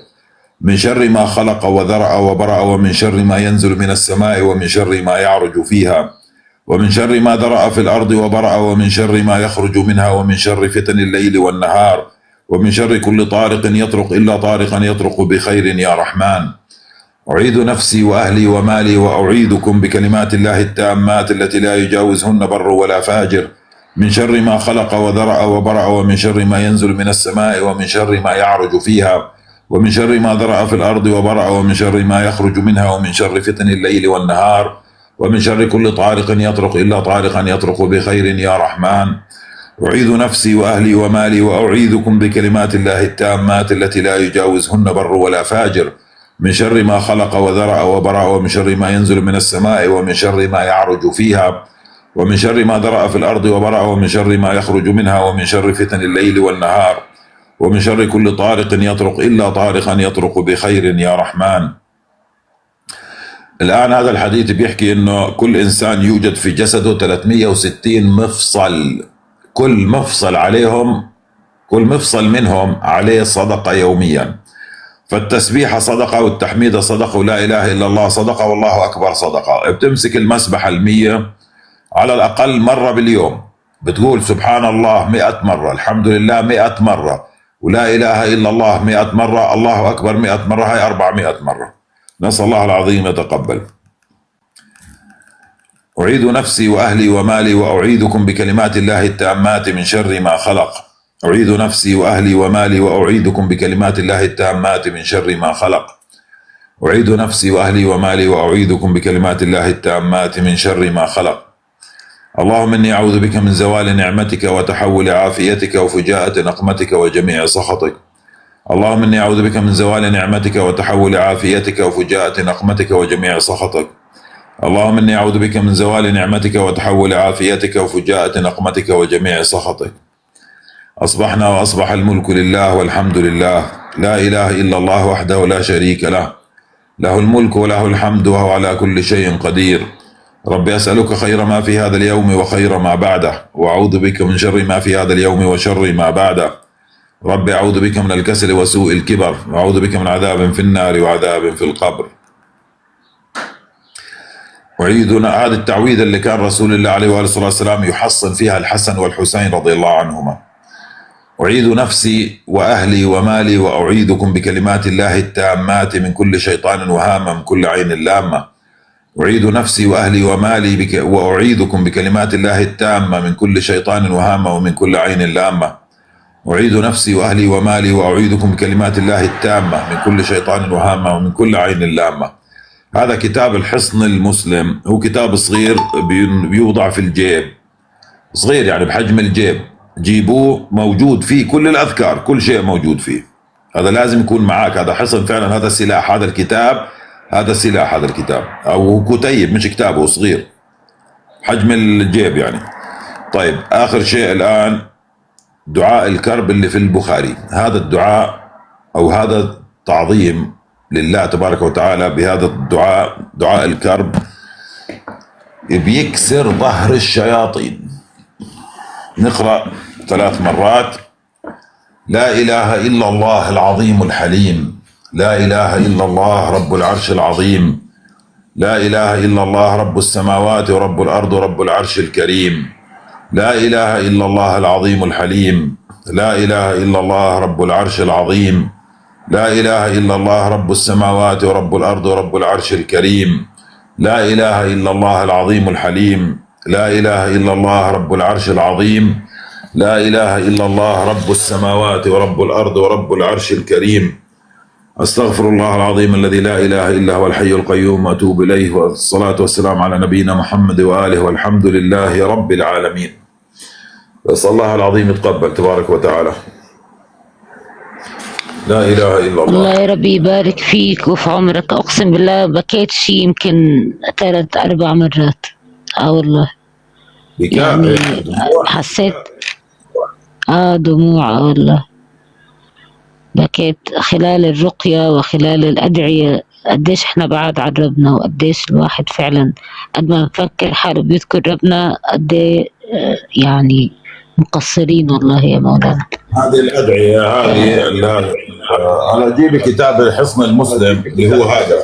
من شر ما خلق وذرأ وبرأ، ومن شر ما ينزل من السماء، ومن شر ما يعرج فيها، ومن شر ما ذرأ في الأرض وبرأ، ومن شر ما يخرج منها، ومن شر فتن الليل والنهار، ومن شر كل طارق يطرق إلا طارقا يطرق بخير يا رحمن. أعيذ نفسي وأهلي ومالي وأعيذكم بكلمات الله التامات التي لا يجاوزهن بر ولا فاجر، من شر ما خلق وذرأ وبرأ، ومن شر ما ينزل من السماء، ومن شر ما يعرج فيها، ومن شر ما ذرأ في الأرض وبرأ، ومن شر ما يخرج منها، ومن شر فتن الليل والنهار، ومن شر كل طارق يطرق إلا طارقا يطرق بخير يا رحمن. أعيذ نفسي وأهلي ومالي وأعيذكم بكلمات الله التامات التي لا يجاوزهن بر ولا فاجر، من شر ما خلق وذرأ وبرأ، ومن شر ما ينزل من السماء، ومن شر ما يعرج فيها، ومن شر ما ذرأ في الأرض وبرأ، ومن شر ما يخرج منها، ومن شر فتن الليل والنهار، ومن شر كل طارق يطرق إلا طارقا يطرق بخير يا رحمن. الآن هذا الحديث بيحكي إنه كل إنسان يوجد في جسده 360 مفصل، كل مفصل عليهم، كل مفصل منهم عليه صدقة يوميا. فالتسبيحة صدقة، والتحميدة صدقة، ولا إله إلا الله صدقة، والله أكبر صدقة. بتمسك المسبحة 100 على الأقل مرة باليوم، بتقول سبحان الله 100 مرة، الحمد لله 100 مرة، ولا إله إلا الله 100 مرة، الله أكبر 100 مرة، هاي 400 مرة. نسأل الله العظيم يتقبل. أعيذ نفسي وأهلي ومالي وأعيذكم بكلمات الله التامات من شر ما خلق. أعيذ نفسي وأهلي ومالي وأعيذكم بكلمات الله التامات من شر ما خلق. أعيذ نفسي وأهلي ومالي وأعيذكم بكلمات الله التامات من شر ما خلق. اللهم إني أعوذ بك من زوال نعمتك وتحول عافيتك وفجاءة نقمتك وجميع سخطك. اللهم إني أعوذ بك من زوال نعمتك وتحول عافيتك وفجاءة نقمتك وجميع سخطك. اللهم إني أعوذ بك من زوال نعمتك وتحول عافيتك وفجاءة نقمتك وجميع سخطك. أصبحنا وأصبح الملك لله والحمد لله، لا إله إلا الله وحده لا شريك له، له الملك وله الحمد وهو على كل شيء قدير. رب أسألك خير ما في هذا اليوم وخير ما بعده، وأعوذ بك من شر ما في هذا اليوم وشر ما بعده. رب أعوذ بك من الكسل وسوء الكبر، وأعوذ بك من عذاب في النار وعذاب في القبر. أعيذنا، هذه التعويذة اللي كان رسول الله عليه وآله الصلاة والسلام يحصن فيها الحسن والحسين رضي الله عنهما. أعيذ نفسي وأهلي ومالي وأعيذكم بكلمات الله التامات من كل شيطان وهامة من كل عين لامة. أعيذ نفسي وأهلي ومالي وأعيذكم بكلمات الله التامة من كل شيطان وهامة ومن كل عين لامة. أعيذ نفسي وأهلي ومالي وأعيذكم بكلمات الله التامة من كل شيطان وهامة ومن كل عين لامة. هذا كتاب الحصن المسلم، هو كتاب صغير بيوضع في الجيب، صغير يعني بحجم الجيب، جيبوه موجود فيه كل الأذكار، كل شيء موجود فيه. هذا لازم يكون معاك، هذا حصن فعلا، هذا سلاح، هذا الكتاب هذا سلاح، هذا الكتاب أو كتيب مش كتاب، هو صغير حجم الجيب يعني. طيب آخر شيء الآن دعاء الكرب اللي في البخاري. هذا الدعاء أو هذا تعظيم لله تبارك وتعالى بهذا الدعاء، دعاء الكرب، بيكسر ظهر الشياطين. نقرأ 3 مرات: لا إله إلا الله العظيم الحليم، لا إله إلا الله رب العرش العظيم، لا إله إلا الله رب السماوات ورب الأرض ورب العرش الكريم، لا إله إلا الله العظيم الحليم، لا إله إلا الله رب العرش العظيم، لا إله إلا الله رب السماوات ورب الأرض ورب العرش الكريم، لا إله إلا الله العظيم الحليم، لا إله إلا الله رب العرش العظيم، لا إله إلا الله رب السماوات ورب الأرض ورب العرش الكريم، أستغفر الله العظيم الذي لا إله إلا هو الحي القيوم وأتوب إليه، والصلاة والسلام على نبينا محمد وآله، والحمد لله رب العالمين. أسأل الله العظيم يتقبل تبارك وتعالى. لا إله إلا الله. الله يا ربي يبارك فيك وفي عمرك. أقسم بالله بكيت شي يمكن 3-4 مرات. والله يعني حسيت دموع. والله بكيت خلال الرقية وخلال الأدعية. قديش احنا بعد عن ربنا، وقديش الواحد فعلا قد ما نفكر حاله بيذكر ربنا قد يعني مقصرين والله يا مولانا. هذه الأدعية هذه أنا أجيب كتاب الحصن المسلم اللي هو هذا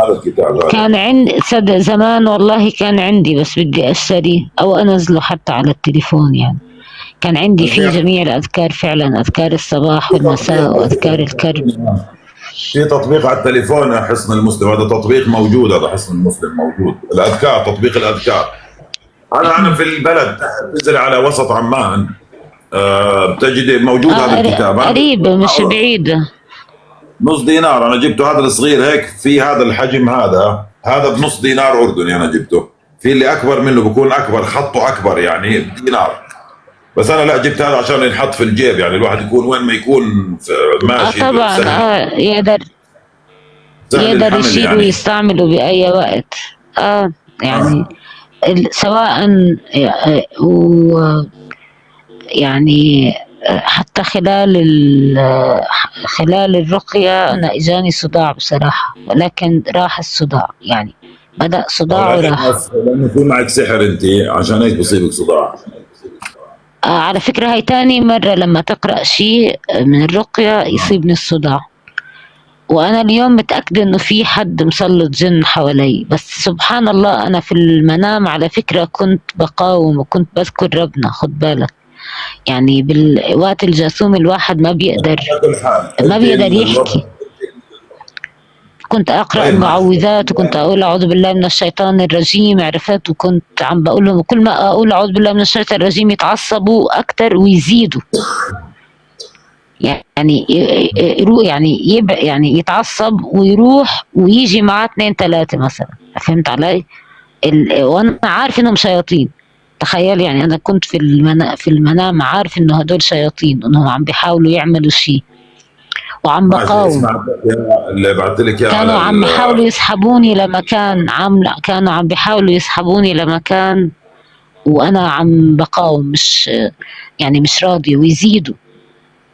الكتاب هذا. كان عندي صدق زمان والله، كان عندي بس بدي أشتريه أو أنزله حتى على التليفون. يعني كان عندي فيه جميع الأذكار فعلا، أذكار الصباح والمساء وأذكار الكرب. في تطبيق على التليفون حصن المسلم، هذا تطبيق موجود، هذا حصن المسلم موجود، الأذكار، تطبيق الأذكار. أنا في البلد تنزل على وسط عمان بتجد موجود هذا الكتاب، قريبة مش بعيدة، نص دينار. أنا جبته هذا الصغير هيك في هذا الحجم، هذا بنص دينار أردني أنا جبته. في اللي أكبر منه بكون أكبر، خطه أكبر يعني دينار، بس أنا لا جبت هذا عشان ينحط في الجيب، يعني الواحد يكون وين ما يكون ماشي طبعا يقدر يشيله يعني، ويستعمله بأي وقت. يعني سواء يعني حتى خلال الرقية أنا إجاني صداع بصراحة، ولكن راح الصداع، يعني بدأ صداع وراح. لأنه يكون معك سحر أنت، عشان هيك بصيبك صداع. على فكرة هاي تاني مرة لما تقرأ شيء من الرقية يصيبني الصداع، وأنا اليوم متأكدة إنه في حد مسلط جن حوالي. بس سبحان الله أنا في المنام على فكرة كنت بقاوم وكنت بذكر ربنا. خد بالك يعني بالوقت الجاثوم الواحد ما بيقدر يحكي. كنت أقرأ المعوذات وكنت أقول أعوذ بالله من الشيطان الرجيم، عرفت، وكنت عم بقول لهم كل ما أقول أعوذ بالله من الشيطان الرجيم يتعصبوا أكتر ويزيدوا، يعني يعني يتعصب ويروح ويجي معاه 2-3 مثلا. فهمت علي؟ وانا عارف انهم شياطين. تخيل يعني انا كنت في المنام عارف انه هدول شياطين، انهم عم بيحاولوا يعملوا شيء وعم بقاوم. اللي بعت لك كانوا عم بيحاولوا يسحبوني لمكان، كانوا عم بيحاولوا يسحبوني لمكان وانا عم بقاوم، مش راضي ويزيدوا،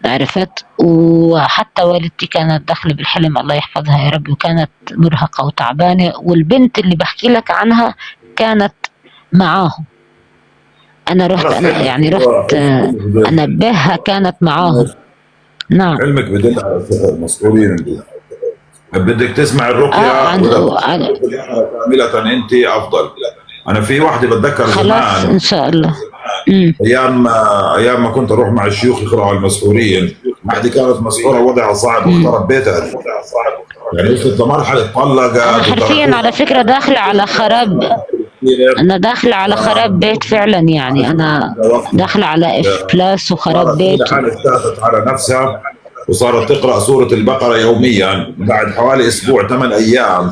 عرفت. وحتى والدتي كانت داخله بالحلم الله يحفظها يا رب، وكانت مرهقه وتعبانه، والبنت اللي بحكي لك عنها كانت معاهم. انا رحت انبهها، كانت معاهم. نعم. علمك بدل على السحر مسؤولين. بدك تسمع الرقية عن كاملة انت افضل. انا في واحدة بتذكر خلاص زمان ان شاء الله. ايام ما كنت اروح مع الشيوخ يقرأوا على المسحورين، واحدة كانت مسحورة وضعها صعب واخترب بيتها، يعني وصلت لمرحلة انا طلقت حرفيا على وتركوها. فكرة داخلة على خراب، انا داخلة على خراب بيت فعلا، يعني انا داخلة على اف بلاس وخراب صارت هي بيت لحالها اجتهدت على نفسها وصارت تقرأ سورة البقرة يوميا بعد حوالي اسبوع 8 ايام.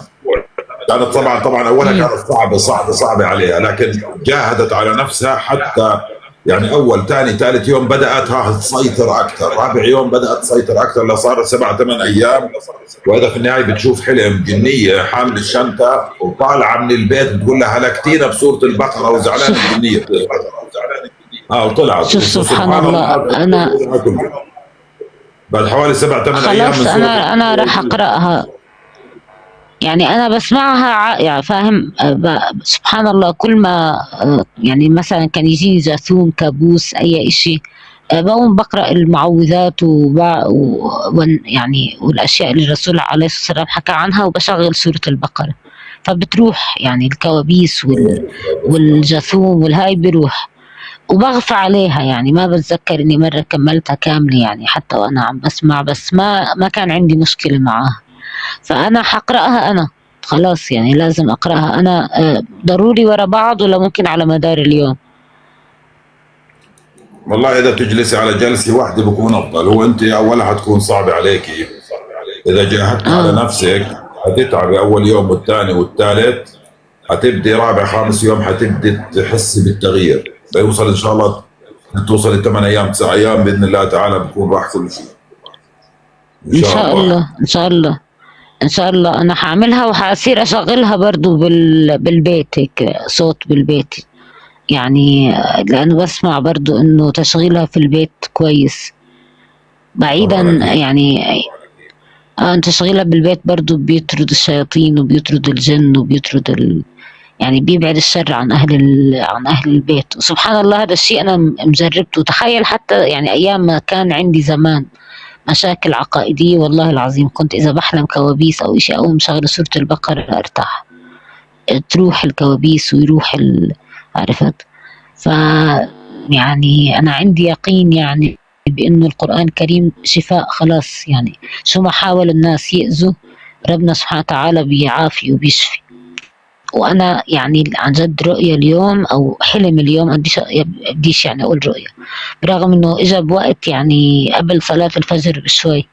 كانت طبعا اولها كانت صعبة عليها، لكن جاهدت على نفسها حتى يعني اول ثاني ثالث يوم بدات تسيطر اكثر، رابع يوم بدات تسيطر اكثر لصارت 7 8 ايام. وهذا في النهايه بتشوف حلم جنيه حامل الشنطه وطالعه من البيت بتقول لها هلكتينا بسوره البقره وزعلانه شوف الجنيه. وطلعت شوف سبحان سبحان الله. الله انا بعد حوالي 7 8 ايام من خلاص سوره. انا راح اقراها، يعني انا بسمعها يعني فاهم. سبحان الله، كل ما يعني مثلا كان يجيني جاثوم كابوس اي اشي، بقوم بقرا المعوذات يعني والاشياء اللي الرسول عليه الصلاه والسلام حكى عنها، وبشغل سوره البقره، فبتروح يعني الكوابيس والجاثوم والهاي بيروح، وبغفى عليها. يعني ما بتذكر اني مره كملتها كامله، يعني حتى وانا عم بسمع، بس ما كان عندي مشكله معاها. فأنا حقرأها أنا، خلاص يعني لازم أقرأها أنا. ضروري ورا بعض ولا ممكن على مدار اليوم؟ والله اذا تجلسي على جلسه واحده بكون افضل. هو انت اولها حتكون صعبه عليكي، اذا جاهدت على آه نفسك حتتعبي اول يوم والثاني والثالث، حتبدي رابع خامس يوم حتبدي تحسي بالتغيير، بيوصل ان شاء الله توصل ل8 ايام 9 ايام باذن الله تعالى بكون راح كل شيء ان إن شاء شاء الله. الله إن شاء الله إن شاء الله. أنا هعملها وهصير أشغلها برضو بالبيت، هيك صوت بالبيت يعني، لأنه بسمع برضو إنه تشغيلها في البيت كويس بعيدا طبعا اكيد. يعني. تشغيلها بالبيت برضو بيطرد الشياطين وبيطرد الجن وبيطرد يعني بيبعد الشر عن عن أهل البيت. وسبحان الله هذا الشيء أنا مجربته. تخيل حتى يعني أيام ما كان عندي زمان مشاكل عقائدية، والله العظيم كنت إذا بحلم كوابيس أو إشي أقوم شغل سورة البقرة أرتاح، تروح الكوابيس ويروح عرفت. ف يعني أنا عندي يقين يعني بأنه القرآن الكريم شفاء خلاص. يعني شو ما حاول الناس يأذوا، ربنا سبحانه وتعالى بيعافي وبيشفي. وانا يعني عن جد رؤية اليوم او حلم اليوم، بديش يعني اقول رؤية، برغم انه اجى بوقت يعني قبل صلاة الفجر بشوي.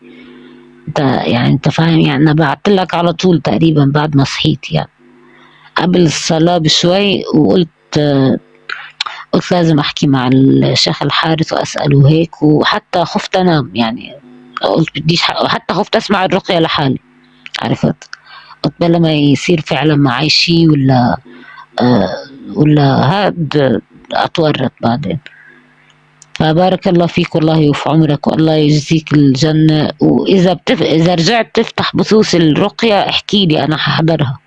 انت فاهم يعني، انا بعت لك على طول تقريبا بعد ما صحيت، يعني قبل الصلاة بشوي، وقلت قلت لازم احكي مع الشيخ الحارث واسأله هيك، وحتى خفت انام يعني، قلت بديش حتى خفت اسمع الرقية لحالي، عرفت. قلت بلا ما يصير فعلا معي شي ولا هاد اتورط بعدين. فبارك الله فيك والله وفي عمرك، والله يجزيك الجنة. وإذا إذا رجعت تفتح بثوث الرقية احكي لي، أنا هحضرها.